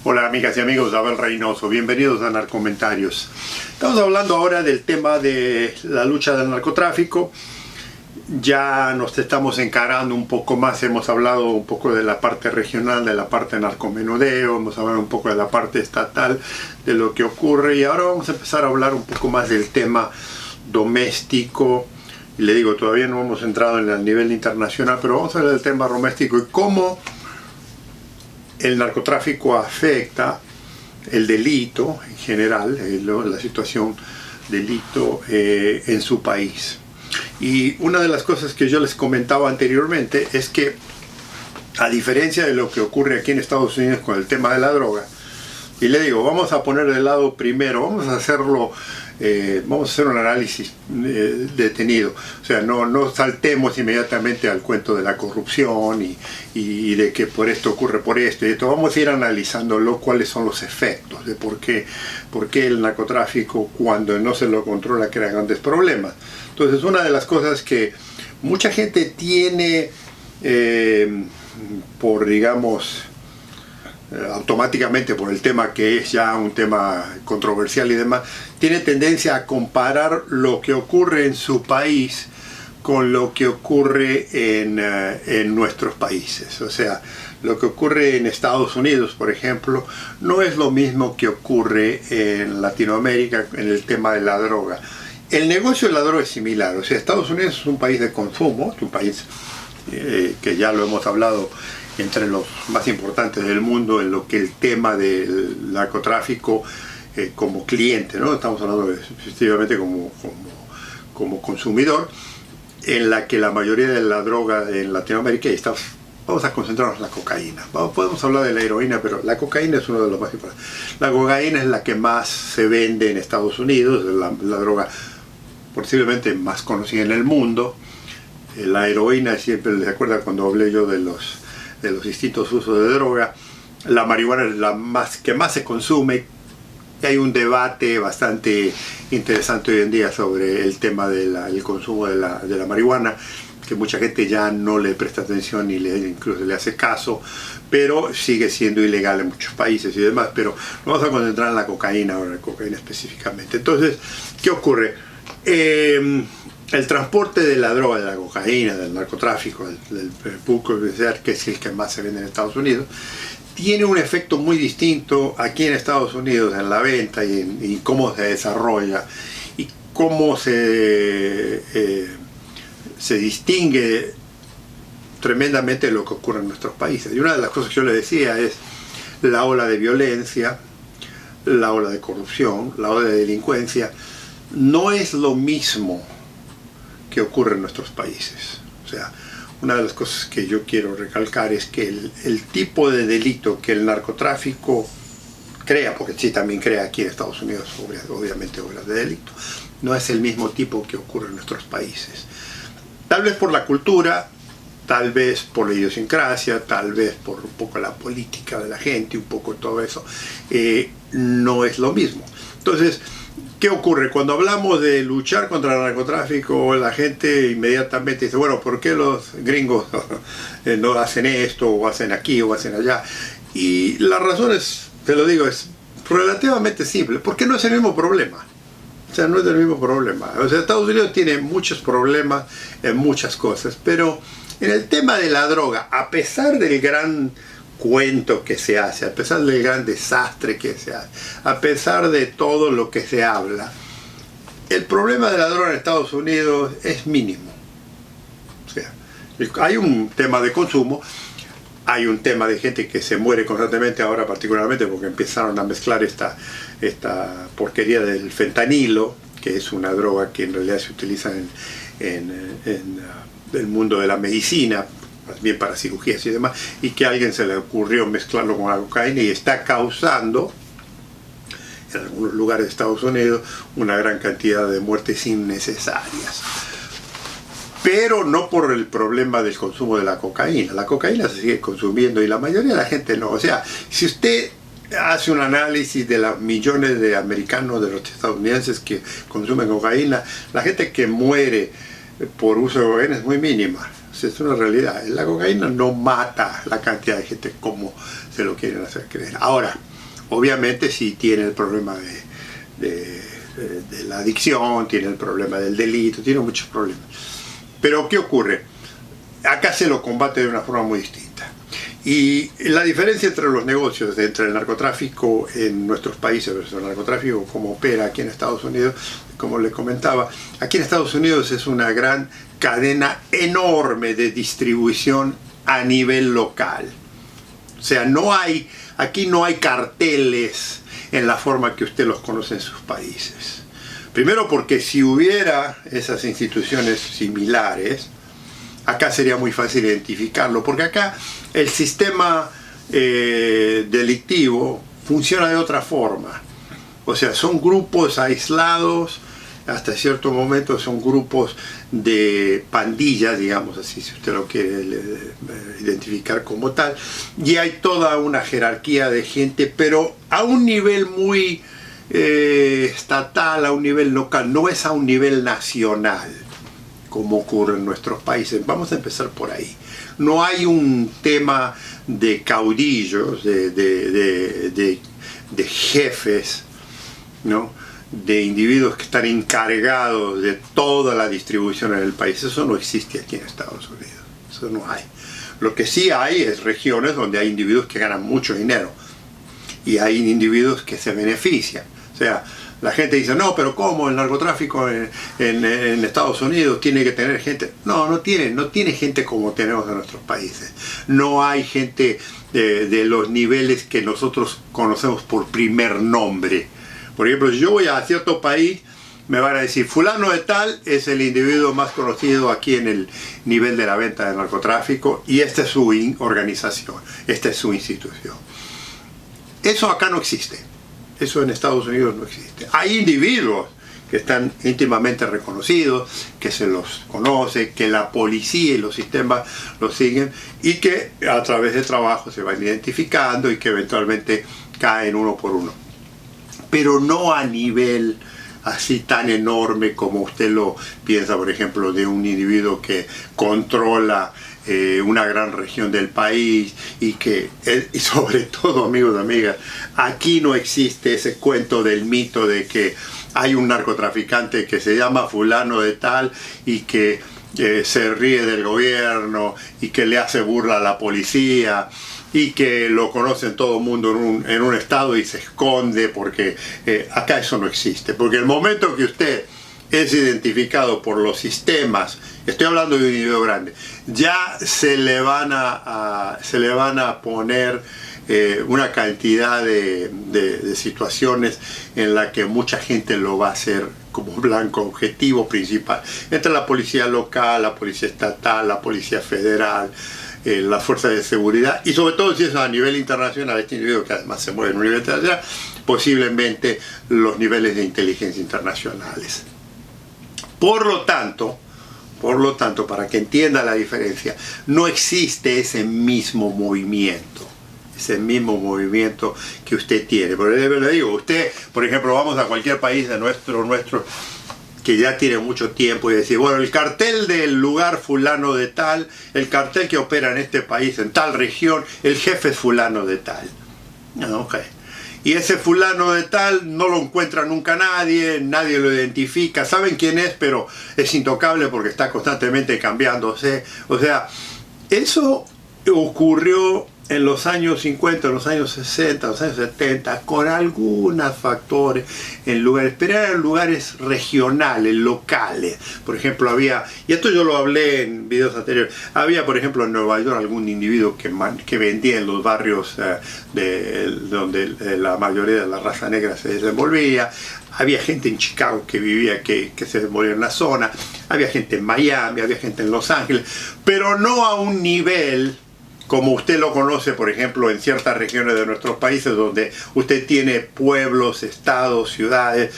Hola amigas y amigos de Abel Reynoso, bienvenidos a Narcomentarios. Estamos hablando ahora del tema de la lucha del narcotráfico. Ya nos estamos encarando un poco más, hemos hablado un poco de la parte regional, de la parte narcomenudeo, hemos hablado un poco de la parte estatal, de lo que ocurre, y ahora vamos a empezar a hablar un poco más del tema doméstico. Y le digo, todavía no hemos entrado en el nivel internacional, pero vamos a hablar del tema doméstico y cómo el narcotráfico afecta el delito en general, la situación delito en su país. Y una de las cosas que yo les comentaba anteriormente es que, a diferencia de lo que ocurre aquí en Estados Unidos con el tema de la droga, y le digo, vamos a poner de lado primero, vamos a hacer un análisis detenido, o sea, no saltemos inmediatamente al cuento de la corrupción y de que por esto ocurre por esto y esto. Vamos a ir analizándolo, cuáles son los efectos de por qué el narcotráfico, cuando no se lo controla, crea grandes problemas. Entonces, una de las cosas que mucha gente tiene automáticamente por el tema que es ya un tema controversial y demás, tiene tendencia a comparar lo que ocurre en su país con lo que ocurre en nuestros países. O sea, lo que ocurre en Estados Unidos, por ejemplo, no es lo mismo que ocurre en Latinoamérica en el tema de la droga. El negocio de la droga es similar. O sea, Estados Unidos es un país de consumo, es un país que ya lo hemos hablado, entre los más importantes del mundo en lo que el tema del narcotráfico como cliente, ¿no? Estamos hablando efectivamente como consumidor, en la que la mayoría de la droga en Latinoamérica está. Vamos a concentrarnos en la cocaína. Podemos hablar de la heroína, pero la cocaína es uno de los más importantes. La cocaína es la que más se vende en Estados Unidos, la droga posiblemente más conocida en el mundo. La heroína, siempre les acuerda cuando hablé yo de los distintos usos de droga. La marihuana es la que más se consume. Y hay un debate bastante interesante hoy en día sobre el tema del consumo de la marihuana, que mucha gente ya no le presta atención y incluso le hace caso, pero sigue siendo ilegal en muchos países y demás. Pero nos vamos a concentrar en la cocaína ahora, en cocaína específicamente. Entonces, ¿qué ocurre? El transporte de la droga, de la cocaína, del narcotráfico, del buco, que es el que más se vende en Estados Unidos, tiene un efecto muy distinto aquí en Estados Unidos en la venta y cómo se desarrolla y cómo se distingue tremendamente de lo que ocurre en nuestros países. Y una de las cosas que yo le decía es la ola de violencia, la ola de corrupción, la ola de delincuencia. No es lo mismo que ocurre en nuestros países. O sea, una de las cosas que yo quiero recalcar es que el tipo de delito que el narcotráfico crea, porque sí también crea aquí en Estados Unidos, obviamente, obras de delito, no es el mismo tipo que ocurre en nuestros países. Tal vez por la cultura, tal vez por la idiosincrasia, tal vez por un poco la política de la gente, un poco todo eso, no es lo mismo. Entonces, ¿qué ocurre? Cuando hablamos de luchar contra el narcotráfico, la gente inmediatamente dice, bueno, ¿por qué los gringos no hacen esto, o hacen aquí, o hacen allá? Y la razón es, te lo digo, es relativamente simple, porque no es el mismo problema. O sea, no es el mismo problema. O sea, Estados Unidos tiene muchos problemas en muchas cosas, pero en el tema de la droga, a pesar del gran cuento que se hace, a pesar del gran desastre que se hace, a pesar de todo lo que se habla, el problema de la droga en Estados Unidos es mínimo. O sea, hay un tema de consumo, hay un tema de gente que se muere constantemente ahora, particularmente porque empezaron a mezclar esta porquería del fentanilo, que es una droga que en realidad se utiliza en el mundo de la medicina, más bien para cirugías y demás, y que a alguien se le ocurrió mezclarlo con la cocaína y está causando en algunos lugares de Estados Unidos una gran cantidad de muertes innecesarias. Pero no por el problema del consumo de la cocaína. La cocaína se sigue consumiendo y la mayoría de la gente no. O sea, si usted hace un análisis de los millones de americanos, de los estadounidenses que consumen cocaína, la gente que muere por uso de cocaína es muy mínima. Es una realidad. La cocaína no mata la cantidad de gente como te lo quieren hacer creer. Ahora, obviamente sí tiene el problema de la adicción, tiene el problema del delito, tiene muchos problemas. Pero ¿qué ocurre? Acá se lo combate de una forma muy distinta. Y la diferencia entre los negocios, entre el narcotráfico en nuestros países versus el narcotráfico como opera aquí en Estados Unidos, como les comentaba, aquí en Estados Unidos es una gran cadena enorme de distribución a nivel local. O sea, aquí no hay carteles en la forma que usted los conoce en sus países. Primero porque si hubiera esas instituciones similares, acá sería muy fácil identificarlo, porque acá el sistema delictivo funciona de otra forma. O sea, son grupos aislados, hasta cierto momento son grupos de pandillas, digamos así, si usted lo quiere identificar como tal, y hay toda una jerarquía de gente, pero a un nivel muy estatal, a un nivel local, no es a un nivel nacional, como ocurre en nuestros países. Vamos a empezar por ahí. No hay un tema de caudillos, de jefes, ¿no?, de individuos que están encargados de toda la distribución en el país. Eso no existe aquí en Estados Unidos. Eso no hay. Lo que sí hay es regiones donde hay individuos que ganan mucho dinero y hay individuos que se benefician. O sea, la gente dice, no, pero ¿cómo el narcotráfico en Estados Unidos tiene que tener gente? No tiene gente como tenemos en nuestros países. No hay gente de los niveles que nosotros conocemos por primer nombre. Por ejemplo, si yo voy a cierto país, me van a decir, fulano de tal es el individuo más conocido aquí en el nivel de la venta de narcotráfico y esta es su organización, esta es su institución. Eso acá no existe. Eso en Estados Unidos no existe. Hay individuos que están íntimamente reconocidos, que se los conoce, que la policía y los sistemas los siguen y que a través de trabajo se van identificando y que eventualmente caen uno por uno. Pero no a nivel así tan enorme como usted lo piensa, por ejemplo, de un individuo que controla una gran región del país y sobre todo, amigos y amigas, aquí no existe ese cuento del mito de que hay un narcotraficante que se llama fulano de tal y que se ríe del gobierno y que le hace burla a la policía y que lo conocen todo el mundo en un estado y se esconde, porque acá eso no existe. Porque el momento que usted es identificado por los sistemas, estoy hablando de un individuo grande, ya se le van a poner una cantidad de situaciones en la que mucha gente lo va a hacer como blanco objetivo principal. Entre la policía local, la policía estatal, la policía federal, las fuerzas de seguridad, y sobre todo si es a nivel internacional, este individuo que además se mueve en un nivel internacional, posiblemente los niveles de inteligencia internacionales. Por lo tanto, para que entienda la diferencia, no existe ese mismo movimiento que usted tiene. Pero le digo, usted, por ejemplo, vamos a cualquier país de nuestro que ya tiene mucho tiempo y decir, bueno, el cartel del lugar fulano de tal, el cartel que opera en este país, en tal región, el jefe es fulano de tal. Okay. Y ese fulano de tal no lo encuentra nunca nadie lo identifica, saben quién es, pero es intocable porque está constantemente cambiándose. O sea, eso ocurrió en los años 50, en los años 60, en los años 70, con algunos factores en lugares, pero eran lugares regionales, locales. Por ejemplo, había, y esto yo lo hablé en videos anteriores, había, por ejemplo, en Nueva York algún individuo que vendía en los barrios donde la mayoría de la raza negra se desenvolvía. Había gente en Chicago que vivía, que se desenvolvía en la zona. Había gente en Miami, había gente en Los Ángeles, pero no a un nivel como usted lo conoce, por ejemplo, en ciertas regiones de nuestros países donde usted tiene pueblos, estados, ciudades,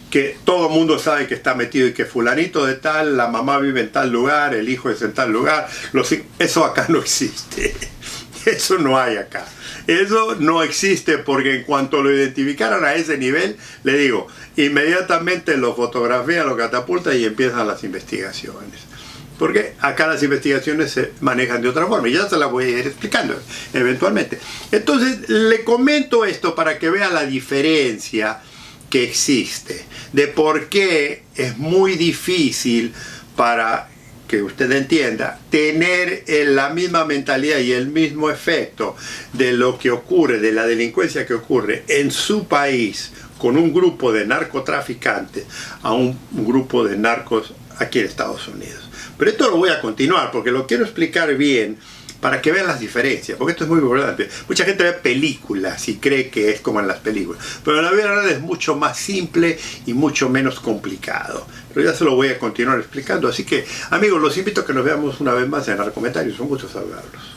que todo el mundo sabe que está metido y que fulanito de tal, la mamá vive en tal lugar, el hijo es en tal lugar. Eso acá no existe. Eso no hay acá. Eso no existe porque en cuanto lo identificaran a ese nivel, le digo, inmediatamente lo fotografían, lo catapultan y empiezan las investigaciones. Porque acá las investigaciones se manejan de otra forma y ya se las voy a ir explicando eventualmente. Entonces le comento esto para que vea la diferencia que existe, de por qué es muy difícil, para que usted entienda, tener la misma mentalidad y el mismo efecto de lo que ocurre, de la delincuencia que ocurre en su país con un grupo de narcotraficantes a un grupo de narcos aquí en Estados Unidos. Pero esto lo voy a continuar porque lo quiero explicar bien para que vean las diferencias, porque esto es muy importante. Mucha gente ve películas y cree que es como en las películas, pero la vida real es mucho más simple y mucho menos complicado. Pero ya se lo voy a continuar explicando, así que amigos, los invito a que nos veamos una vez más en los comentarios. Un gusto saludarlos.